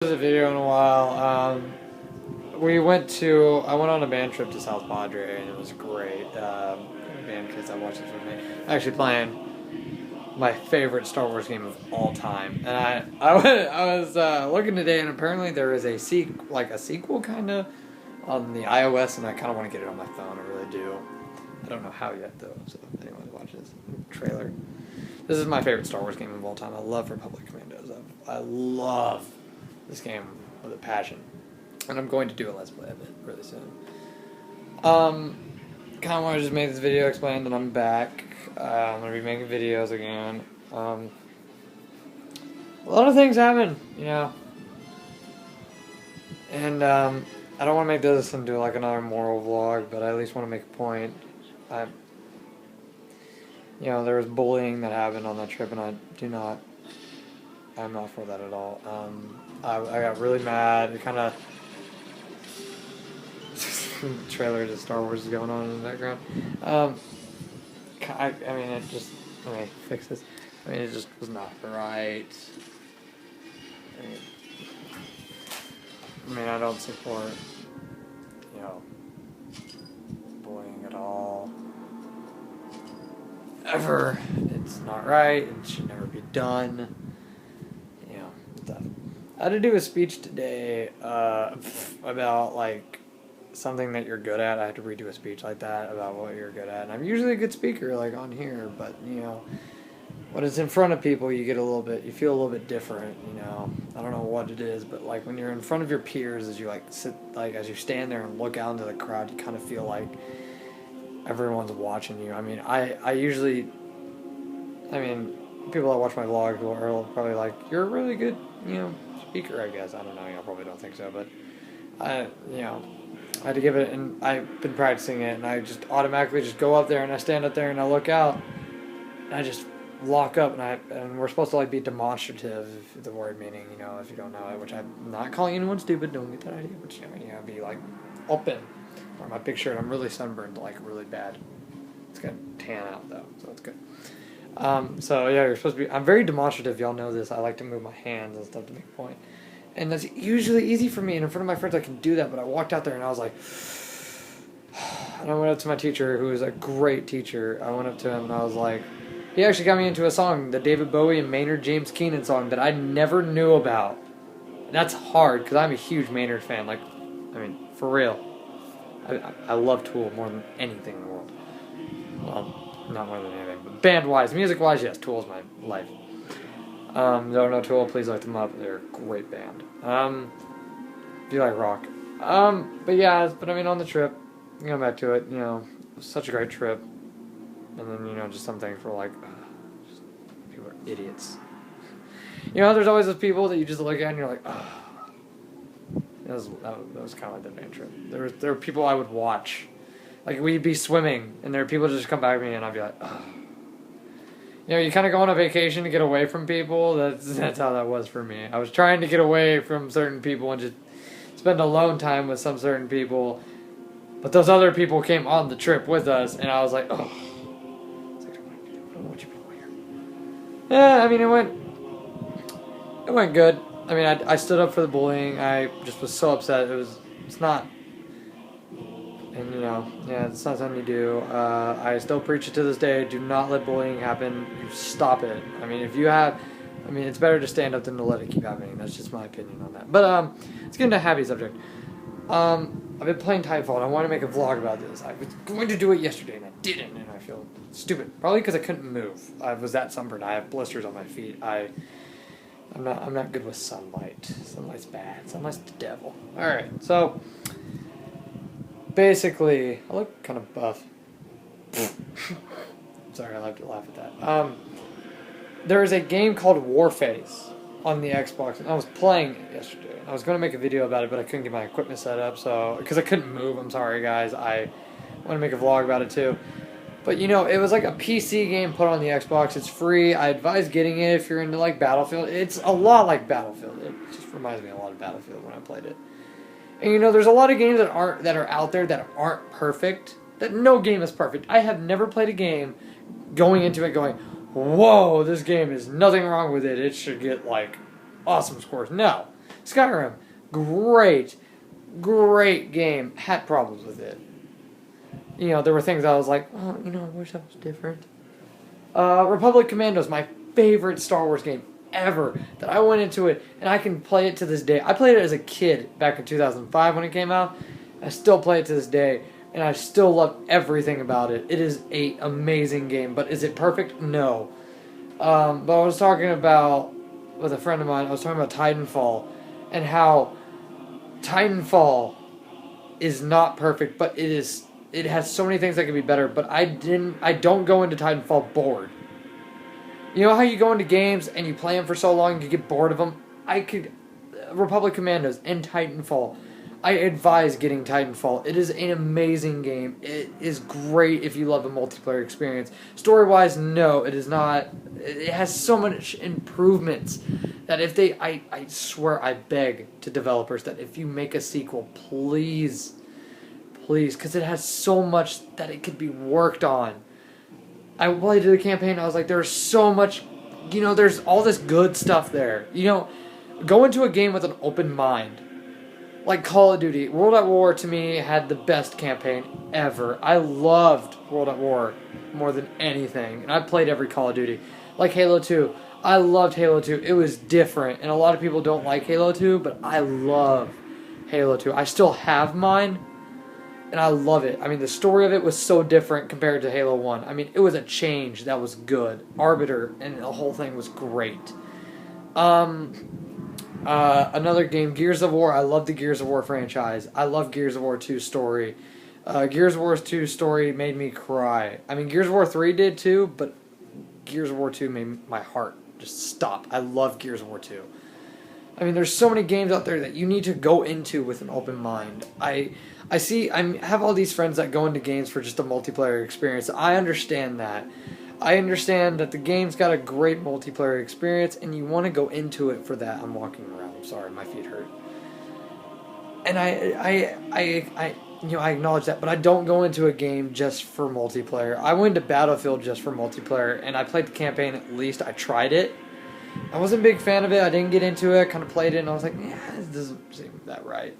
A video in a while. I went on a band trip to South Padre and it was great. Band kids that watched this with me. Actually playing my favorite Star Wars game of all time. And I was looking today and apparently there is a sequel kind of on the iOS and I kind of want to get it on my phone. I really do. I don't know how yet though, so if anyone watches this trailer. This is my favorite Star Wars game of all time. I love Republic Commandos. I love this game with a passion. And I'm going to do a Let's Play of it really soon. Kind of want to just make this video explain that I'm back. I'm going to be making videos again. A lot of things happen, you know. And I don't want to make this into like another moral vlog, but I at least want to make a point. There was bullying that happened on that trip, and I'm not for that at all. I got really mad. It kind of trailer to Star Wars is going on in the background. Let me fix this. It just was not right. I don't support, bullying at all. Ever. It's not right. It should never be done. I had to do a speech today about like something that you're good at. I had to redo a speech like that about what you're good at. And I'm usually a good speaker like on here, but when it's in front of people you feel a little bit different, I don't know what it is, but like when you're in front of your peers as you as you stand there and look out into the crowd, you kind of feel like everyone's watching you. People that watch my vlog are probably like, you're a really good, speaker, I guess. I don't know, y'all probably don't think so, but I had to give it, and I've been practicing it, and I just automatically just go up there, and I stand up there, and I look out, and I just lock up, and we're supposed to like be demonstrative, if the word meaning, if you don't know it, which I'm not calling anyone stupid, don't get that idea, but be like open, or my big shirt, I'm really sunburned, like really bad. It's gonna tan out though, so it's good. You're supposed to be. I'm very demonstrative. Y'all know this. I like to move my hands and stuff to make a point, and that's usually easy for me. And in front of my friends, I can do that. But I walked out there and I was like, and I went up to my teacher, who is a great teacher. I went up to him and I was like, he actually got me into a song, the David Bowie and Maynard James Keenan song that I never knew about. And that's hard because I'm a huge Maynard fan. For real. I love Tool more than anything in the world. Well, not more than anything, but band-wise, music-wise, yes, Tool's my life. Don't know Tool, please look them up. They're a great band. If you like rock. On the trip, going back to it, it was such a great trip. And then, just some things were like, just, people are idiots. There's always those people that you just look at and you're like, that was kind of like the band trip. There were people I would watch. Like, we'd be swimming, and there are people just come back to me, and I'd be like, oh. You kind of go on a vacation to get away from people. That's how that was for me. I was trying to get away from certain people and just spend alone time with some certain people. But those other people came on the trip with us, and I was like, oh. It's like, I don't want you people here. Yeah, it went good. I stood up for the bullying. I just was so upset. It's not... And, it's not something you do. I still preach it to this day. Do not let bullying happen. You stop it. It's better to stand up than to let it keep happening. That's just my opinion on that. But, let's get into a happy subject. I've been playing Titanfall, and I want to make a vlog about this. I was going to do it yesterday, and I didn't, and I feel stupid. Probably because I couldn't move. I was that sunburned. I have blisters on my feet. I'm not good with sunlight. Sunlight's bad. Sunlight's the devil. Alright, so... Basically, I look kind of buff. Sorry, I like to laugh at that. There is a game called Warface on the Xbox, and I was playing it yesterday. I was going to make a video about it, but I couldn't get my equipment set up, because I couldn't move. I'm sorry, guys. I want to make a vlog about it, too. But, it was like a PC game put on the Xbox. It's free. I advise getting it if you're into, Battlefield. It's a lot like Battlefield. It just reminds me a lot of Battlefield when I played it. And there's a lot of games that are out there that aren't perfect. That no game is perfect. I have never played a game going into it going, whoa, this game is nothing wrong with it. It should get, like, awesome scores. No. Skyrim, great, great game. Had problems with it. You know, there were things I was like, oh, you know, I wish that was different. Republic Commando is my favorite Star Wars game ever. That I went into it, and I can play it to this day. I played it as a kid back in 2005 when it came out. I still play it to this day, and I still love everything about it. It is an amazing game, but is it perfect? No. But I was talking about, with a friend of mine, I was talking about Titanfall, and how Titanfall is not perfect, but it has so many things that could be better, but I don't go into Titanfall bored. You know how you go into games and you play them for so long you get bored of them? Republic Commandos and Titanfall. I advise getting Titanfall. It is an amazing game. It is great if you love a multiplayer experience. Story-wise, no, it is not. It has so much improvements that if they, I swear, I beg to developers that if you make a sequel, please, because it has so much that it could be worked on. I played the campaign, I was like, there's so much, you know, there's all this good stuff there. You know, go into a game with an open mind. Like Call of Duty. World at War, to me, had the best campaign ever. I loved World at War more than anything. And I played every Call of Duty. Like Halo 2. I loved Halo 2. It was different. And a lot of people don't like Halo 2, but I love Halo 2. I still have mine. And I love it. I mean, the story of it was so different compared to Halo 1. I mean, it was a change that was good. Arbiter and the whole thing was great. Another game, Gears of War. I love the Gears of War franchise. I love Gears of War 2 story. Gears of War 2 story made me cry. I mean, Gears of War 3 did too, but Gears of War 2 made my heart just stop. I love Gears of War 2. I mean, there's so many games out there that you need to go into with an open mind. I have all these friends that go into games for just a multiplayer experience. I understand that. I understand that the game's got a great multiplayer experience, and you want to go into it for that. I'm walking around. I'm sorry, my feet hurt. And I acknowledge that, but I don't go into a game just for multiplayer. I went to Battlefield just for multiplayer, and I played the campaign at least. I tried it. I wasn't a big fan of it. I didn't get into it. I kind of played it, and I was like, yeah, this doesn't seem that right.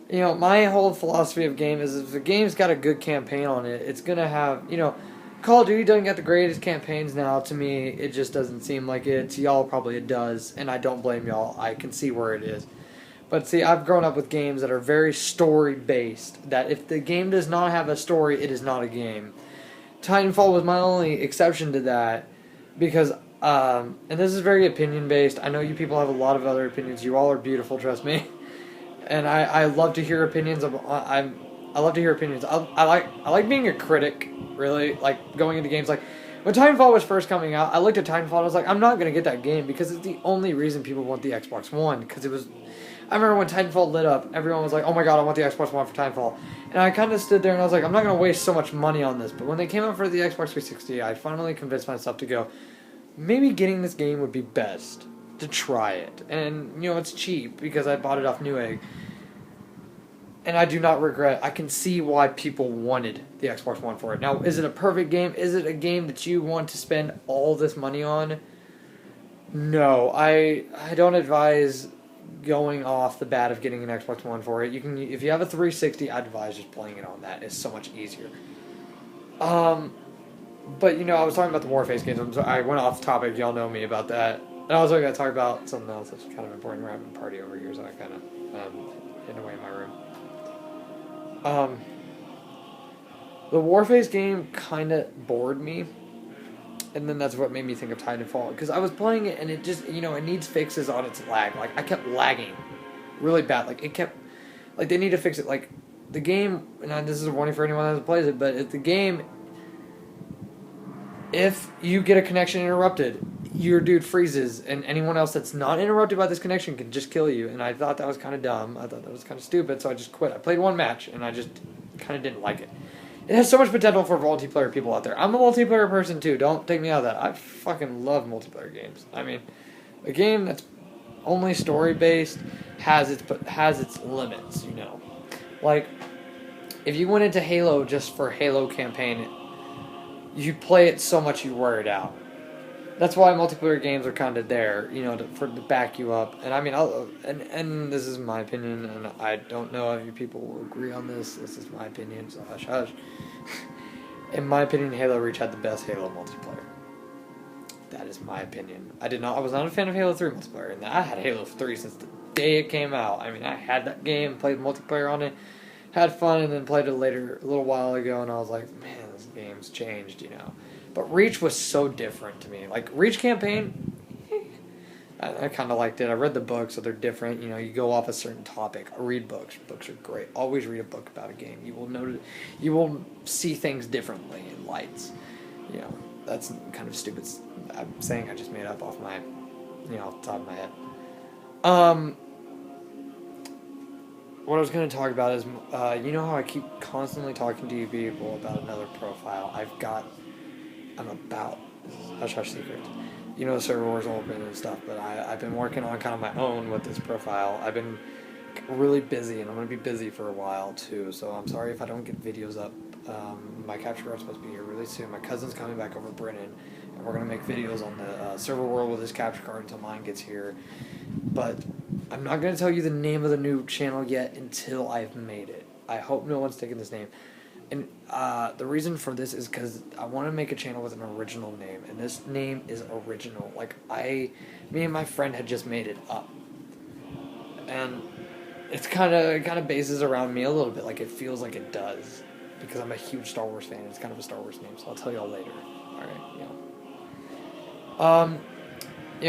You know, my whole philosophy of game is if the game's got a good campaign on it, it's going to have, you know, Call of Duty doesn't get the greatest campaigns now. To me, it just doesn't seem like it. To y'all, probably it does, and I don't blame y'all. I can see where it is. But see, I've grown up with games that are very story-based, that if the game does not have a story, it is not a game. Titanfall was my only exception to that, because, and this is very opinion-based. I know you people have a lot of other opinions. You all are beautiful, trust me. And I love to hear opinions. I love to hear opinions. I like being a critic, really. Like, going into games. Like, when Titanfall was first coming out, I looked at Titanfall and I was like, I'm not going to get that game because it's the only reason people want the Xbox One. Because it was... I remember when Titanfall lit up, everyone was like, oh my god, I want the Xbox One for Titanfall. And I kind of stood there and I was like, I'm not going to waste so much money on this. But when they came out for the Xbox 360, I finally convinced myself to go, maybe getting this game would be best to try it. And, you know, it's cheap because I bought it off Newegg. And I do not regret. I can see why people wanted the Xbox One for it. Now, is it a perfect game? Is it a game that you want to spend all this money on? No, I don't advise going off the bat of getting an Xbox One for it. You can, if you have a 360, I advise just playing it on that. It's so much easier. But you know, I was talking about the Warface games. I went off topic. Y'all know me about that. And I was going to talk about something else that's kind of important. We're having a party over here, so I kind of hidden away in my room. The Warface game kind of bored me, and then that's what made me think of Titanfall, because I was playing it and it just, you know, it needs fixes on its lag. Like, I kept lagging really bad. Like, it kept, like, they need to fix it. Like, the game, and this is a warning for anyone that plays it, but if the game, if you get a connection interrupted, your dude freezes, and anyone else that's not interrupted by this connection can just kill you. And I thought that was kind of dumb. I thought that was kind of stupid, so I just quit. I played one match, and I just kind of didn't like it. It has so much potential for multiplayer people out there. I'm a multiplayer person, too. Don't take me out of that. I fucking love multiplayer games. I mean, a game that's only story-based has its limits, you know. Like, if you went into Halo just for Halo campaign, you play it so much you wear it out. that's why multiplayer games are kind of there, to back you up. And I mean, and this is my opinion, and I don't know if you people will agree on this. This is my opinion, so hush hush. In my opinion, Halo Reach had the best Halo multiplayer. That is my opinion. I was not a fan of Halo 3 multiplayer, and I had Halo 3 since the day it came out. I mean, I had that game, played multiplayer on it, had fun, and then played it later, a little while ago, and I was like, man, this game's changed, But Reach was so different to me. Like, Reach campaign, I kind of liked it. I read the books, so they're different. You go off a certain topic. I read books. Books are great. Always read a book about a game. You will see things differently in lights. That's kind of stupid. I'm saying I just made up off my, off the top of my head. What I was going to talk about is, how I keep constantly talking to you people about another profile I'm about. Hush hush secrets. The server war's open and stuff, but I've been working on kind of my own with this profile. I've been really busy, and I'm going to be busy for a while too, so I'm sorry if I don't get videos up. My capture card's supposed to be here really soon. My cousin's coming back over Brennan, and we're going to make videos on the server world with his capture card until mine gets here. But I'm not going to tell you the name of the new channel yet until I've made it. I hope no one's taken this name. And the reason for this is because I want to make a channel with an original name, and this name is original. Like, me and my friend had just made it up, and it's kind of bases around me a little bit. Like, it feels like it does, because I'm a huge Star Wars fan. It's kind of a Star Wars name, so I'll tell y'all later. All right,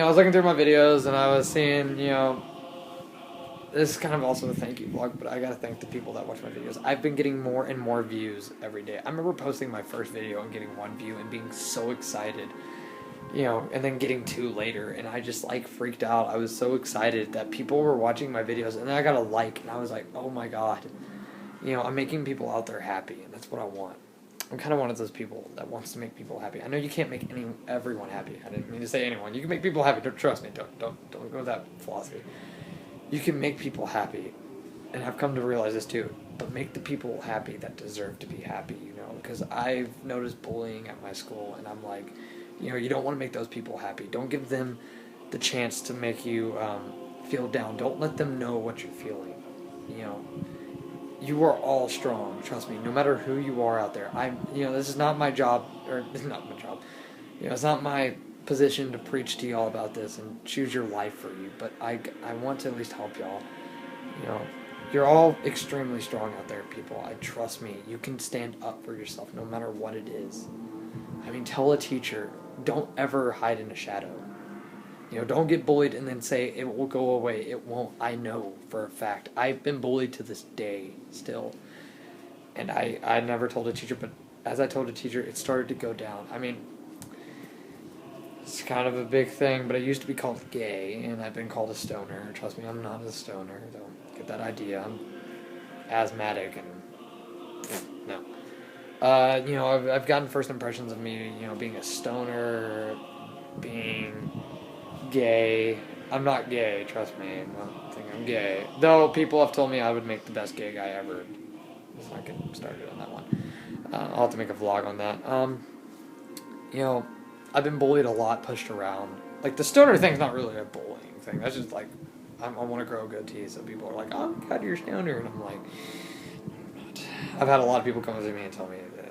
I was looking through my videos, and I was seeing, this is kind of also a thank you vlog, but I gotta thank the people that watch my videos. I've been getting more and more views every day. I remember posting my first video and getting 1 view and being so excited, and then getting 2 later, and I just, freaked out. I was so excited that people were watching my videos, and then I got a like, and I was like, oh my god. I'm making people out there happy, and that's what I want. I'm kind of one of those people that wants to make people happy. I know you can't make everyone happy. I didn't mean to say anyone. You can make people happy. Trust me. Don't go with that philosophy. You can make people happy, and I've come to realize this too, but make the people happy that deserve to be happy, because I've noticed bullying at my school, and I'm like, you don't want to make those people happy. Don't give them the chance to make you feel down. Don't let them know what you're feeling. You are all strong, trust me, no matter who you are out there. This is not my job, or this is not my job, it's not my position to preach to y'all about this and choose your life for you, but I want to at least help y'all. You're all extremely strong out there, people. Trust me, you can stand up for yourself no matter what it is. I mean, tell a teacher, don't ever hide in a shadow. Don't get bullied and then say it will go away. It won't. I know for a fact. I've been bullied to this day still, and I never told a teacher, but as I told a teacher, it started to go down. I mean, it's kind of a big thing, but I used to be called gay, and I've been called a stoner. Trust me, I'm not a stoner. Don't get that idea. I'm asthmatic, and no. I've gotten first impressions of me, being a stoner, being gay. I'm not gay, trust me. I don't think I'm gay. Though people have told me I would make the best gay guy ever. Let's not get started on that one. I'll have to make a vlog on that. I've been bullied a lot, pushed around. Like, the stoner thing's not really a bullying thing. That's just like, I want to grow a goatee, so people are like, oh god, you're a stoner. And I'm like, I'm not. I've had a lot of people come up to me and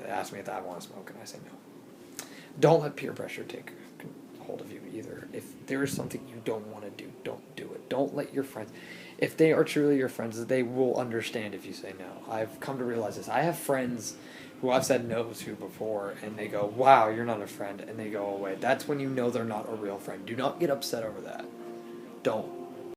ask me if I want to smoke, and I say no. Don't let peer pressure take hold of you either. If there is something you don't want to do, don't do it. Don't let your friends, if they are truly your friends, they will understand if you say no. I've come to realize this. I have friends who I've said no to before, and they go, wow, you're not a friend, and they go away. That's when you know they're not a real friend. Do not get upset over that. Don't.